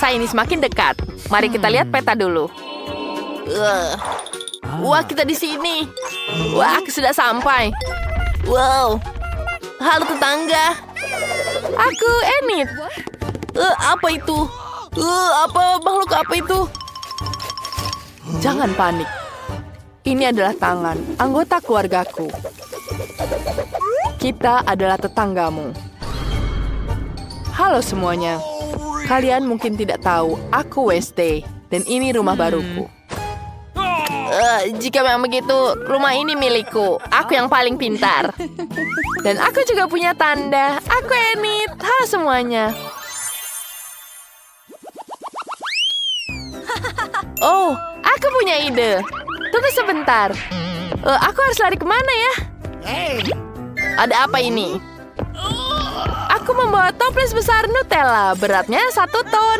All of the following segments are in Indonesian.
peta ini semakin dekat. Mari kita lihat peta dulu. Wah, kita di sini. Wah, aku sudah sampai. Wow. Halo tetangga. Aku Enid. Apa itu? Makhluk apa itu? Jangan panik. Ini adalah tangan anggota keluargaku. Kita adalah tetanggamu. Halo semuanya. Kalian mungkin tidak tahu, aku Wednesday. Dan ini rumah baruku. Jika memang begitu, rumah ini milikku. Aku yang paling pintar. Dan aku juga punya tanda. Aku Enid. Halo semuanya. Oh, aku punya ide. Tunggu sebentar. Aku harus lari kemana ya? Ada apa ini? Aku membawa toples besar Nutella. Beratnya 1 ton.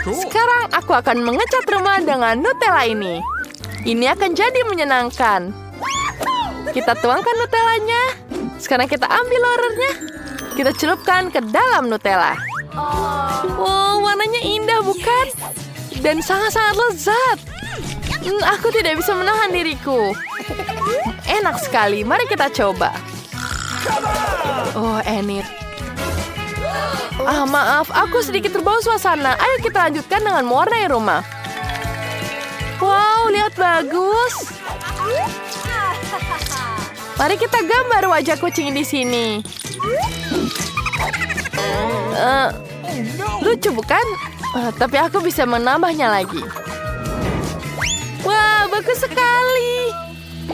Sekarang aku akan mengecat rumah dengan Nutella ini. Ini akan jadi menyenangkan. Kita tuangkan Nutellanya. Sekarang kita ambil lorernya. Kita celupkan ke dalam Nutella. Oh, warnanya indah bukan? Dan sangat-sangat lezat. Aku tidak bisa menahan diriku. Enak sekali, mari kita coba. Oh, Enid. Maaf, aku sedikit terbawa suasana. Ayo kita lanjutkan dengan mewarnai rumah. Wow, lihat bagus. Mari kita gambar wajah kucing di sini. Lucu bukan? Tapi aku bisa menambahnya lagi. Wah, bagus sekali.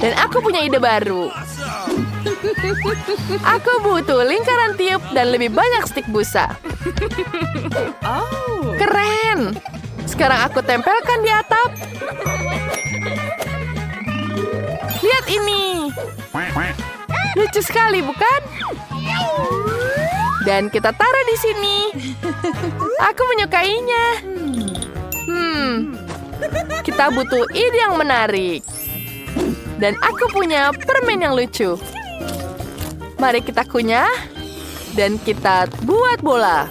Dan aku punya ide baru. Aku butuh lingkaran tiup dan lebih banyak stik busa. Keren. Sekarang aku tempelkan di atap. Lihat ini. Lucu sekali, bukan? Dan kita taruh di sini. Aku menyukainya. Kita butuh ide yang menarik. Dan aku punya permen yang lucu. Mari kita kunyah. Dan kita buat bola.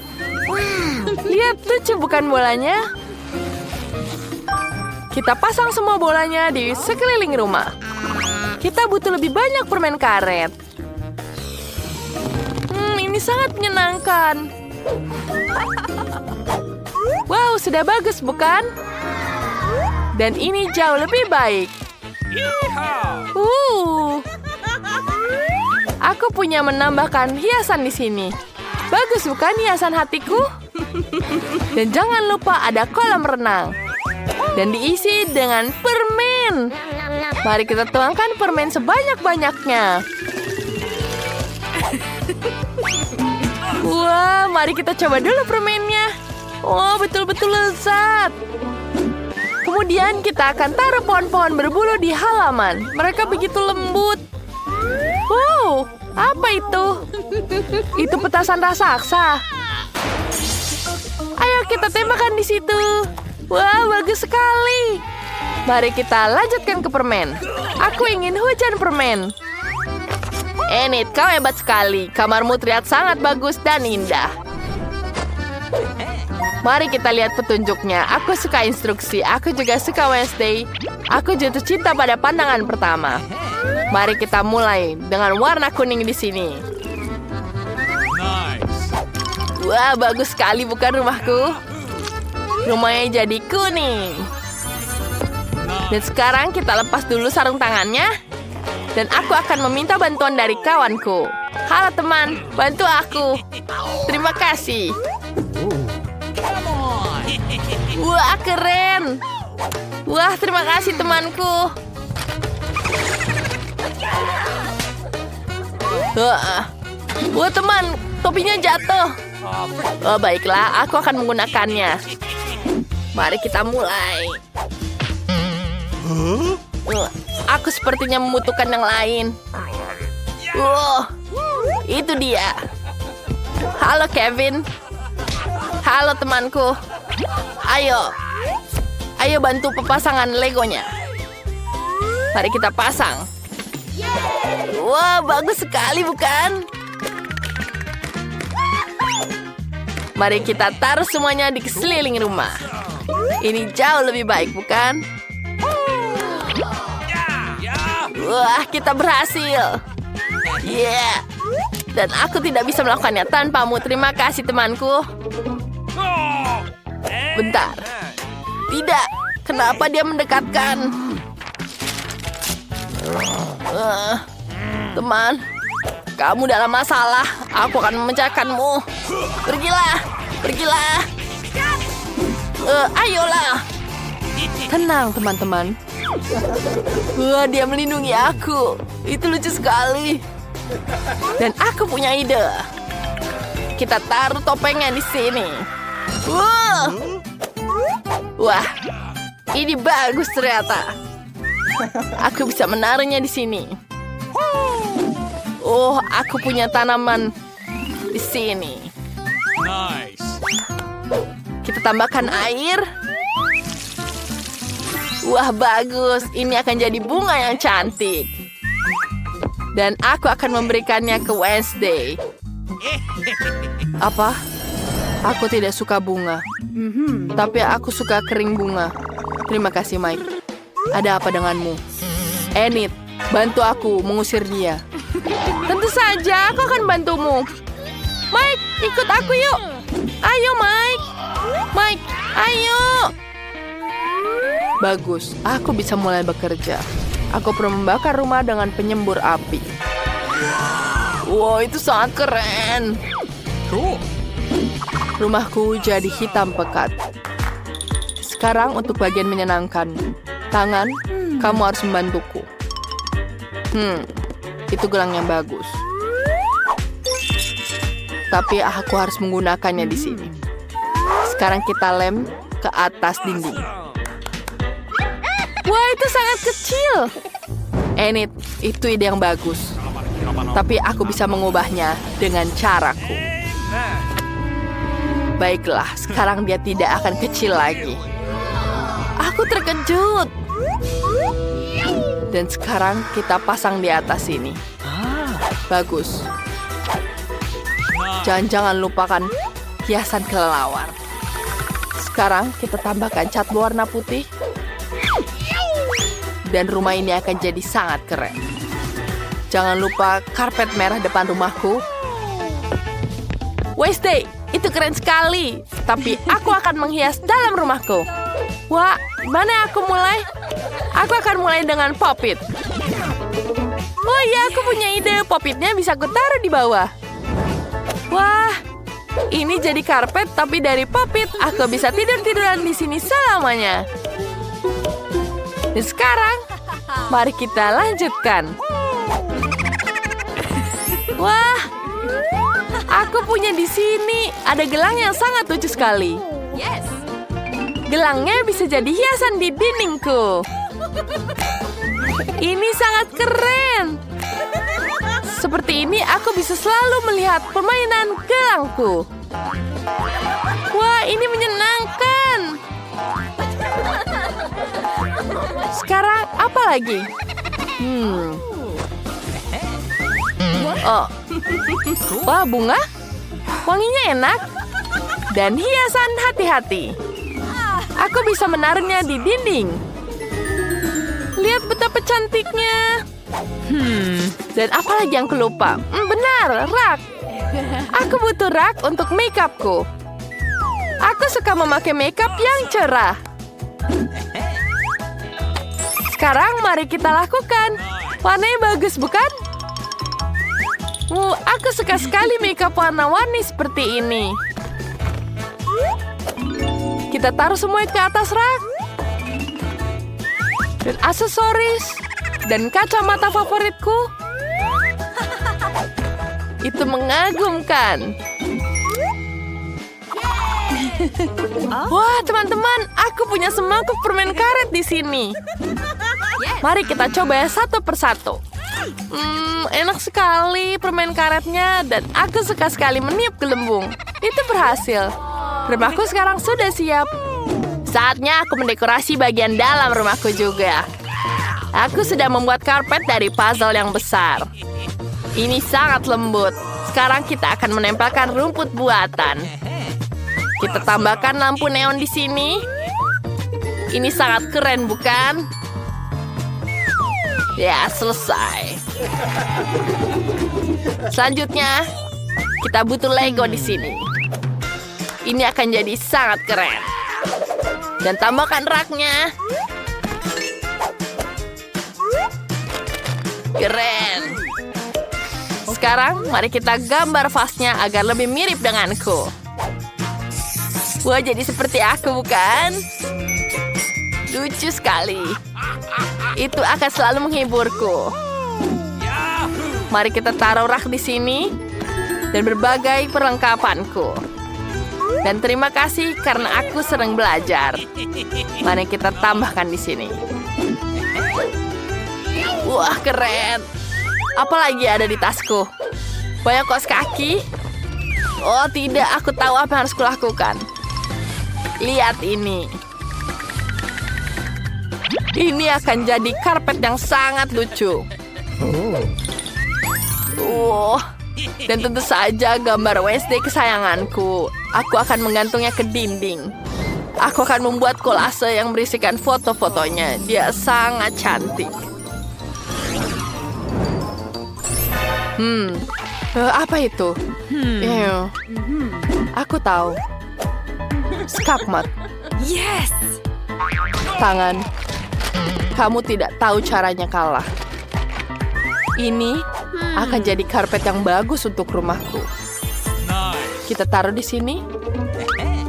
Lihat, lucu bukan bolanya? Kita pasang semua bolanya di sekeliling rumah. Kita butuh lebih banyak permen karet. Ini sangat menyenangkan. Wow, sudah bagus bukan? Dan ini jauh lebih baik. Aku punya menambahkan hiasan di sini. Bagus bukan hiasan hatiku? Dan jangan lupa ada kolam renang. Dan diisi dengan permen. Mari kita tuangkan permen sebanyak-banyaknya. Wah, mari kita coba dulu permennya. Oh, betul-betul lezat. Kemudian kita akan taruh pohon-pohon berbulu di halaman. Mereka begitu lembut. Wow, apa itu? Itu petasan raksasa. Ayo kita tembakan di situ. Wah, bagus sekali. Mari kita lanjutkan ke permen. Aku ingin hujan permen. Enid, kau hebat sekali. Kamarmu terlihat sangat bagus dan indah. Mari kita lihat petunjuknya. Aku suka instruksi. Aku juga suka Wednesday. Aku jatuh cinta pada pandangan pertama. Mari kita mulai dengan warna kuning di sini. Wah, bagus sekali bukan rumahku? Rumahnya jadi kuning. Dan sekarang kita lepas dulu sarung tangannya. Dan aku akan meminta bantuan dari kawanku. Halo teman, bantu aku. Terima kasih. Wah, keren. Wah, terima kasih temanku. Wah, teman, topinya jatuh. Oh, baiklah, aku akan menggunakannya. Mari kita mulai. Aku sepertinya membutuhkan yang lain. Itu dia. Halo, Kevin. Halo, temanku. Ayo bantu pemasangan Legonya. Mari kita pasang. Wah, bagus sekali bukan? Mari kita taruh semuanya di sekeliling rumah. Ini jauh lebih baik, bukan? Wah, kita berhasil. Yeah. Dan aku tidak bisa melakukannya tanpamu. Terima kasih, temanku. Bentar. Tidak. Kenapa dia mendekatkan? Teman, kamu dalam masalah. Aku akan memecahkanmu. Pergilah. Pergilah. Ayolah. Tenang, teman-teman. Wah, dia melindungi aku. Itu lucu sekali. Dan aku punya ide. Kita taruh topengnya di sini. Wah, ini bagus ternyata. Aku bisa menaruhnya di sini. Oh, aku punya tanaman di sini. Nice. Kita tambahkan air. Wah, bagus. Ini akan jadi bunga yang cantik. Dan aku akan memberikannya ke Wednesday. Apa? Aku tidak suka bunga. Tapi aku suka kering bunga. Terima kasih, Mike. Ada apa denganmu? Enid, bantu aku mengusir dia. Tentu saja, aku akan bantumu. Mike, ikut aku yuk. Ayo, Mike. Mike, ayo. Bagus, aku bisa mulai bekerja. Aku perlu membakar rumah dengan penyembur api. Wow, itu sangat keren. Cool. Rumahku jadi hitam pekat. Sekarang untuk bagian menyenangkan. Tangan, kamu harus membantuku. Itu gelang yang bagus. Tapi aku harus menggunakannya di sini. Sekarang kita lem ke atas dinding. Wah, itu sangat kecil. Enid, itu ide yang bagus. Tapi aku bisa mengubahnya dengan caraku. Baiklah, sekarang dia tidak akan kecil lagi. Aku terkejut. Dan sekarang kita pasang di atas sini. Bagus. Jangan lupakan hiasan kelelawar. Sekarang kita tambahkan cat berwarna putih. Dan rumah ini akan jadi sangat keren. Jangan lupa karpet merah depan rumahku. Wednesday, itu keren sekali. Tapi aku akan menghias dalam rumahku. Wah, mana aku mulai? Aku akan mulai dengan popit. Oh iya, aku punya ide. Popitnya bisa aku taruh di bawah. Wah, ini jadi karpet tapi dari popit. Aku bisa tidur-tiduran di sini selamanya. Dan sekarang, mari kita lanjutkan. Wah, aku punya di sini. Ada gelang yang sangat lucu sekali. Yes. Gelangnya bisa jadi hiasan di dindingku. Ini sangat keren. Seperti ini aku bisa selalu melihat permainan gelangku. Wah, ini menyenangkan. Sekarang apa lagi? Oh. Wah, bunga. Wanginya enak. Dan hiasan hati-hati. Aku bisa menaruhnya di dinding. Lihat betapa cantiknya. Dan apa lagi yang kelupa? Benar, rak. Aku butuh rak untuk makeupku. Aku suka memakai makeup yang cerah. Sekarang mari kita lakukan. Warnanya bagus, bukan? Aku suka sekali makeup warna-warni seperti ini. Kita taruh semua ke atas rak. Dan aksesoris. Dan kacamata favoritku. Itu mengagumkan. Wah, teman-teman, aku punya semangkuk permen karet di sini. Mari kita coba satu persatu. Enak sekali permen karetnya dan aku suka sekali meniup gelembung. Itu berhasil. Rumahku sekarang sudah siap. Saatnya aku mendekorasi bagian dalam rumahku juga. Aku sudah membuat karpet dari puzzle yang besar. Ini sangat lembut. Sekarang kita akan menempelkan rumput buatan. Kita tambahkan lampu neon di sini. Ini sangat keren, bukan? Ya, selesai. Selanjutnya, kita butuh Lego di sini. Ini akan jadi sangat keren. Dan tambahkan raknya. Keren. Sekarang, mari kita gambar vasnya agar lebih mirip denganku. Wah, jadi seperti aku, bukan? Lucu sekali. Itu akan selalu menghiburku. Mari kita taruh rak di sini dan berbagai perlengkapanku. Dan terima kasih karena aku sering belajar. Mari kita tambahkan di sini. Wah, keren. Apalagi ada di tasku? Banyak kaos kaki? Oh tidak, aku tahu apa yang harus kulakukan. Lihat ini. Ini akan jadi karpet yang sangat lucu. Dan tentu saja gambar Wednesday kesayanganku. Aku akan menggantungnya ke dinding. Aku akan membuat kolase yang berisikan foto-fotonya. Dia sangat cantik. Apa itu? Ew. Aku tahu. Skakmat. Yes! Tangan. Kamu tidak tahu caranya kalah. Ini akan jadi karpet yang bagus untuk rumahku. Nice. Kita taruh di sini.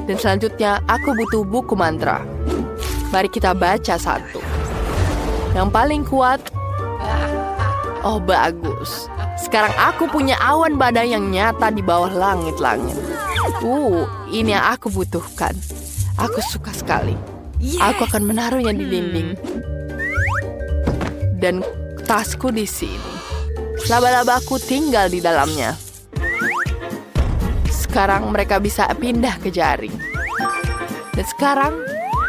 Dan selanjutnya aku butuh buku mantra. Mari kita baca satu. Yang paling kuat. Oh, bagus. Sekarang aku punya awan badai yang nyata di bawah langit-langit. Ini yang aku butuhkan. Aku suka sekali. Aku akan menaruhnya di dinding. Dan tasku di sini. Laba-labaku tinggal di dalamnya. Sekarang mereka bisa pindah ke jaring. Dan sekarang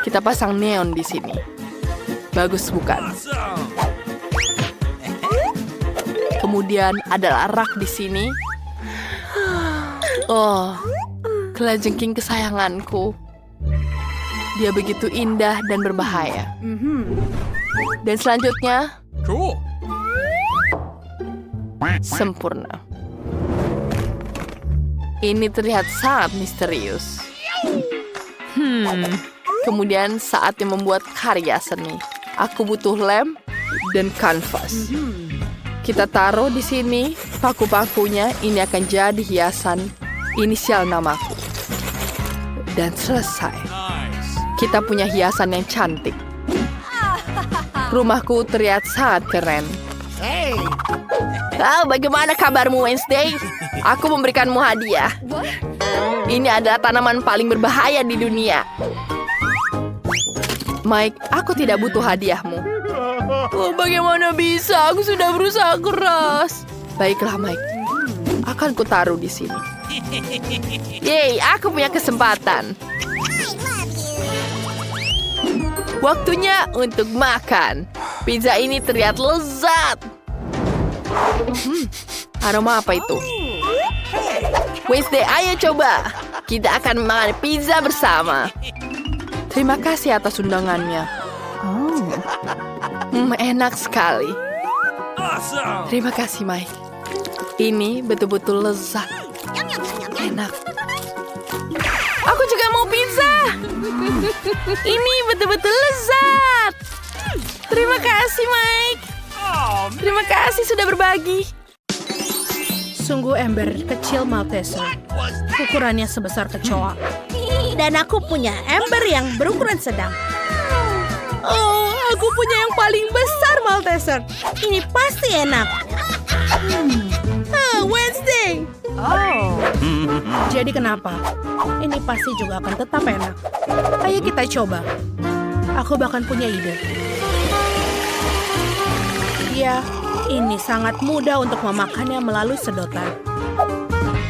kita pasang neon di sini. Bagus bukan? Kemudian adalah rak di sini. Oh, kelajengking kesayanganku. Dia begitu indah dan berbahaya. Dan selanjutnya, Cool. sempurna. Ini terlihat sangat misterius. Kemudian saatnya membuat karya seni. Aku butuh lem dan kanvas. Kita taruh di sini paku-pakunya. Ini akan jadi hiasan inisial namaku. Dan selesai. Nice. Kita punya hiasan yang cantik. Rumahku terlihat sangat keren. Bagaimana kabarmu, Wednesday? Aku memberikanmu hadiah. Ini adalah tanaman paling berbahaya di dunia. Mike, aku tidak butuh hadiahmu. Bagaimana bisa? Aku sudah berusaha keras. Baiklah, Mike. Akan kutaruh di sini. Yeay, aku punya kesempatan. Waktunya untuk makan. Pizza ini terlihat lezat. Aroma apa itu? Wednesday, ayo coba. Kita akan makan pizza bersama. Terima kasih atas undangannya. Enak sekali. Awesome. Terima kasih, Mike. Ini betul-betul lezat. Enak. Aku juga mau pizza. Ini betul-betul lezat. Terima kasih, Mike. Oh, Terima kasih sudah berbagi. Sungguh ember kecil Malteser. Ukurannya sebesar kecoa. Dan aku punya ember yang berukuran sedang. Oh, aku punya yang paling besar Malteser. Ini pasti enak. Wednesday. Oh. Jadi kenapa? Ini pasti juga akan tetap enak. Ayo kita coba. Aku bahkan punya ide. Ya, ini sangat mudah untuk memakannya melalui sedotan.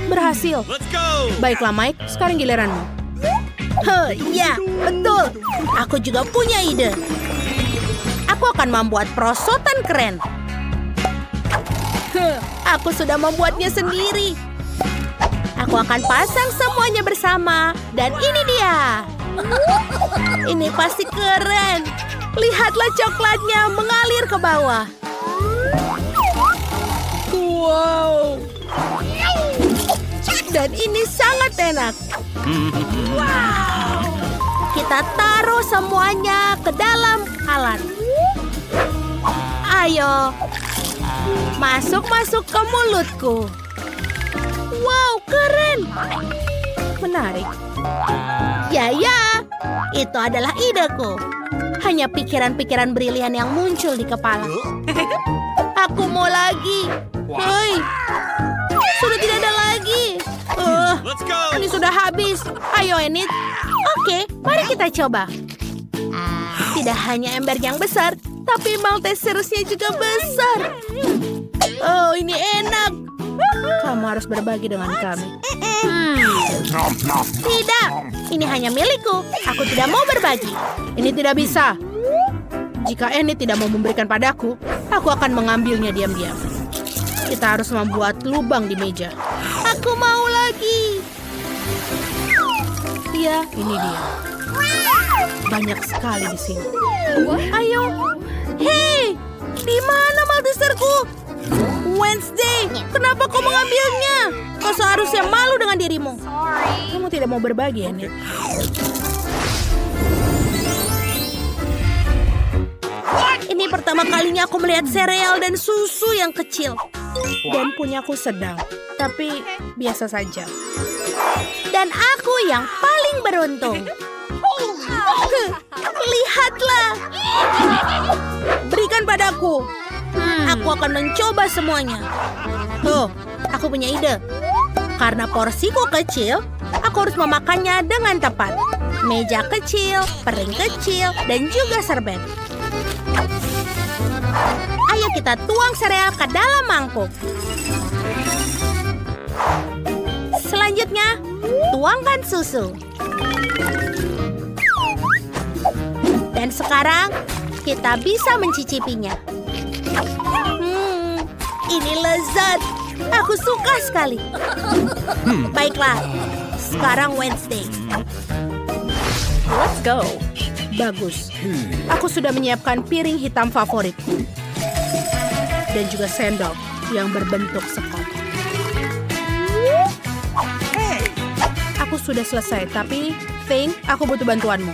Berhasil. let's go. Baiklah Mike, sekarang giliranmu. Ya, betul. Aku juga punya ide. Aku akan membuat perosotan keren. Aku sudah membuatnya sendiri. Aku akan pasang semuanya bersama. Dan ini dia. Ini pasti keren. Lihatlah coklatnya mengalir ke bawah. Wow. Dan ini sangat enak. Wow. Kita taruh semuanya ke dalam alat. Ayo. Masuk-masuk ke mulutku. Wow, keren. Menarik. Ya, itu adalah ideku. Hanya pikiran-pikiran brilian yang muncul di kepala. Aku mau lagi. Hei, sudah tidak ada lagi. Let's go. Ini sudah habis. Ayo, Enid. Oke, mari kita coba. Tidak hanya ember yang besar, tapi Malteserusnya juga besar. Oh, ini enak. Kamu harus berbagi dengan kami. Tidak, ini hanya milikku. Aku tidak mau berbagi. Ini tidak bisa. Jika Enid tidak mau memberikan padaku, aku akan mengambilnya diam-diam. Kita harus membuat lubang di meja. Aku mau lagi. Ya, ini dia. Banyak sekali di sini. Ayo. Hei, di mana Malteserku? Wednesday, kenapa kau mengambilnya? Kau seharusnya malu dengan dirimu. Kamu tidak mau berbagi, Enid. Ini pertama kalinya aku melihat sereal dan susu yang kecil. Dan punyaku sedang, tapi biasa saja. Dan aku yang paling beruntung. Lihatlah. Berikan padaku. Aku akan mencoba semuanya. Tuh, aku punya ide. Karena porsiku kecil, aku harus memakannya dengan tepat. Meja kecil, piring kecil, dan juga serbet. Ayo kita tuang sereal ke dalam mangkuk. Selanjutnya, tuangkan susu. Dan sekarang, kita bisa mencicipinya. Ini lezat. Aku suka sekali. Baiklah, sekarang Wednesday. Let's go. Bagus. Aku sudah menyiapkan piring hitam favoritku. Dan juga sendok yang berbentuk sekop. Aku sudah selesai, tapi Thing, aku butuh bantuanmu.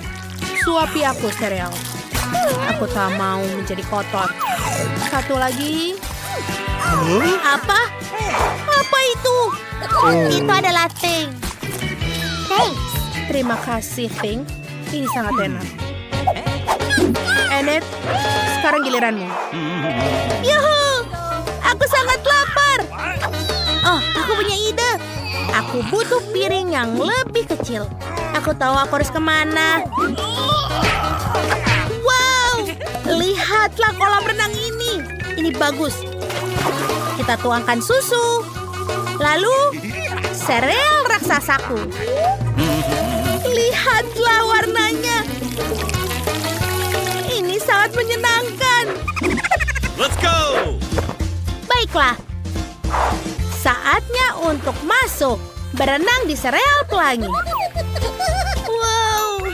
Suapi aku sereal. Aku tak mau menjadi kotor. Satu lagi. Apa? Apa itu? Itu adalah Thing. Thanks. Terima kasih, Thing. Ini sangat enak. Enid, sekarang giliranmu. Yuhu! Aku sangat lapar. Oh, aku punya ide. Aku butuh piring yang lebih kecil. Aku tahu aku harus kemana. Wow! Lihatlah kolam renang ini. Ini bagus. Kita tuangkan susu. Lalu, sereal raksasaku. Lihatlah warnanya. Ini sangat menyenangkan. Let's go. Baiklah. Saatnya untuk masuk. Berenang di sereal pelangi. Wow.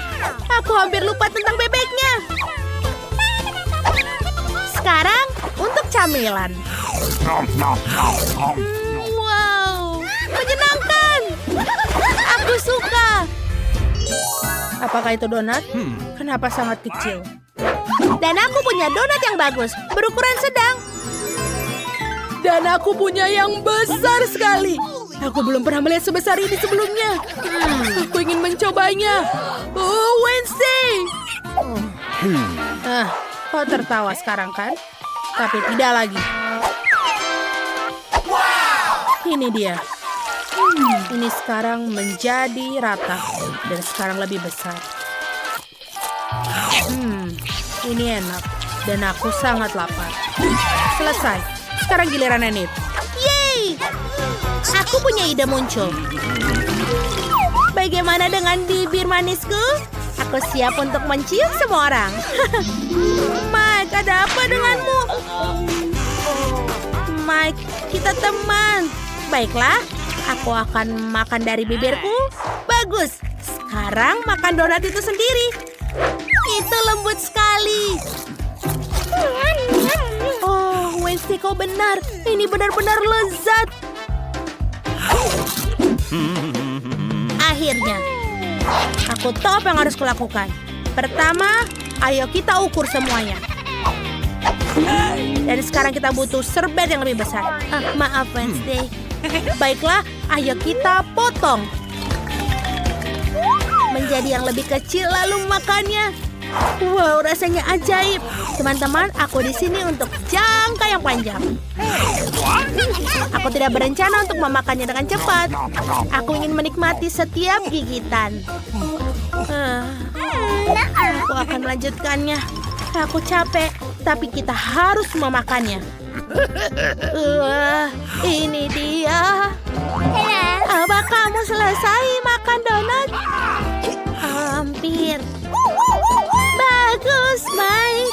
Aku hampir lupa tentang bebeknya. Sekarang untuk camilan. Wow. Menyenangkan. Aku suka. Apakah itu donat? Kenapa sangat kecil? Dan aku punya donat yang bagus, berukuran sedang. Dan aku punya yang besar sekali. Aku belum pernah melihat sebesar ini sebelumnya. Aku ingin mencobanya. Oh, Wednesday. Kau tertawa sekarang kan? Tapi tidak lagi. Ini dia. Ini sekarang menjadi rata. Dan sekarang lebih besar. Ini enak. Dan aku sangat lapar. Selesai. Sekarang giliran Enid. Yeay! Aku punya ide muncul. Bagaimana dengan bibir manisku? Aku siap untuk mencium semua orang. Mike, ada apa denganmu? Mike, kita teman. Baiklah, Aku akan makan dari bibirku. Bagus. Sekarang makan donat itu sendiri. Itu lembut sekali. Oh, Wednesday, kau benar. Ini benar-benar lezat. Akhirnya, aku tahu apa yang harus kulakukan. Pertama, ayo kita ukur semuanya. Dan sekarang kita butuh serbet yang lebih besar. Maaf, Wednesday. Baiklah, ayo kita potong menjadi yang lebih kecil lalu makannya. Wow, rasanya ajaib. Teman-teman, aku di sini untuk jangka yang panjang. Aku tidak berencana untuk memakannya dengan cepat. Aku ingin menikmati setiap gigitan. Aku akan melanjutkannya. Aku capek, tapi kita harus memakannya. Ini dia. Apa kamu selesai makan donat? Hampir. Bagus, Mike.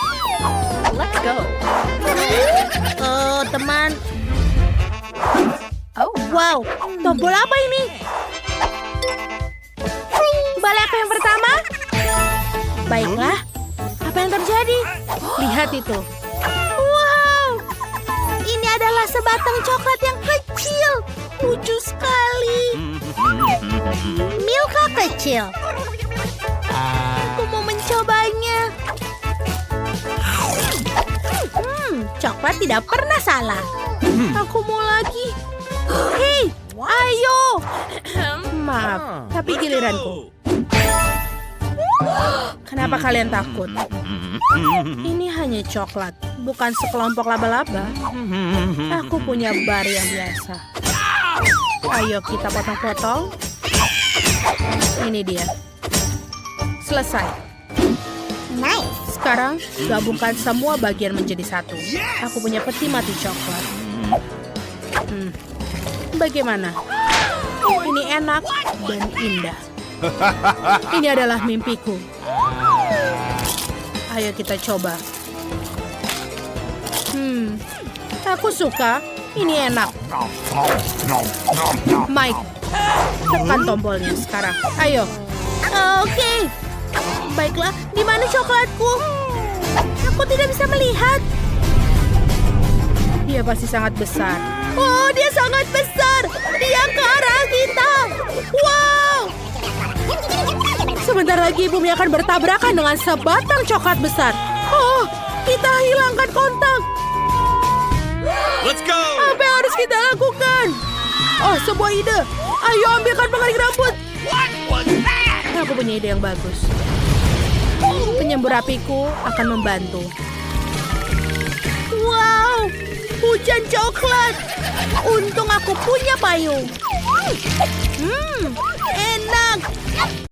Let's go. Oh, teman. Oh, Wow, tombol apa ini? Balik aku yang pertama? Baiklah. Apa yang terjadi? Lihat itu. Wow. Ini adalah sebatang coklat yang kecil. Lucu sekali. Milka kecil. Aku mau mencobanya. Coklat tidak pernah salah. Aku mau lagi. Hei, ayo. Maaf, tapi giliranku. Kenapa kalian takut? Ini hanya coklat, bukan sekelompok laba-laba. Aku punya bar yang biasa. Ayo kita potong-potong. Ini dia. Selesai. Sekarang gabungkan semua bagian menjadi satu. Aku punya peti mati coklat. Bagaimana? Ini enak dan indah. Ini adalah mimpiku. Ayo kita coba. Aku suka. Ini enak. Mike, tekan tombolnya sekarang. Ayo. Oke. Baiklah, di mana coklatku? Aku tidak bisa melihat. Dia pasti sangat besar. Oh, dia sangat besar. Dia ke arah kita. Wow. Sebentar lagi bumi akan bertabrakan dengan sebatang coklat besar. Oh, kita hilangkan kontak. Let's go! Apa yang harus kita lakukan? Oh, sebuah ide. Ayo ambilkan pengering rambut. Aku punya ide yang bagus. Penyembur apiku akan membantu. Wow, hujan coklat. Untung aku punya payung. Enak.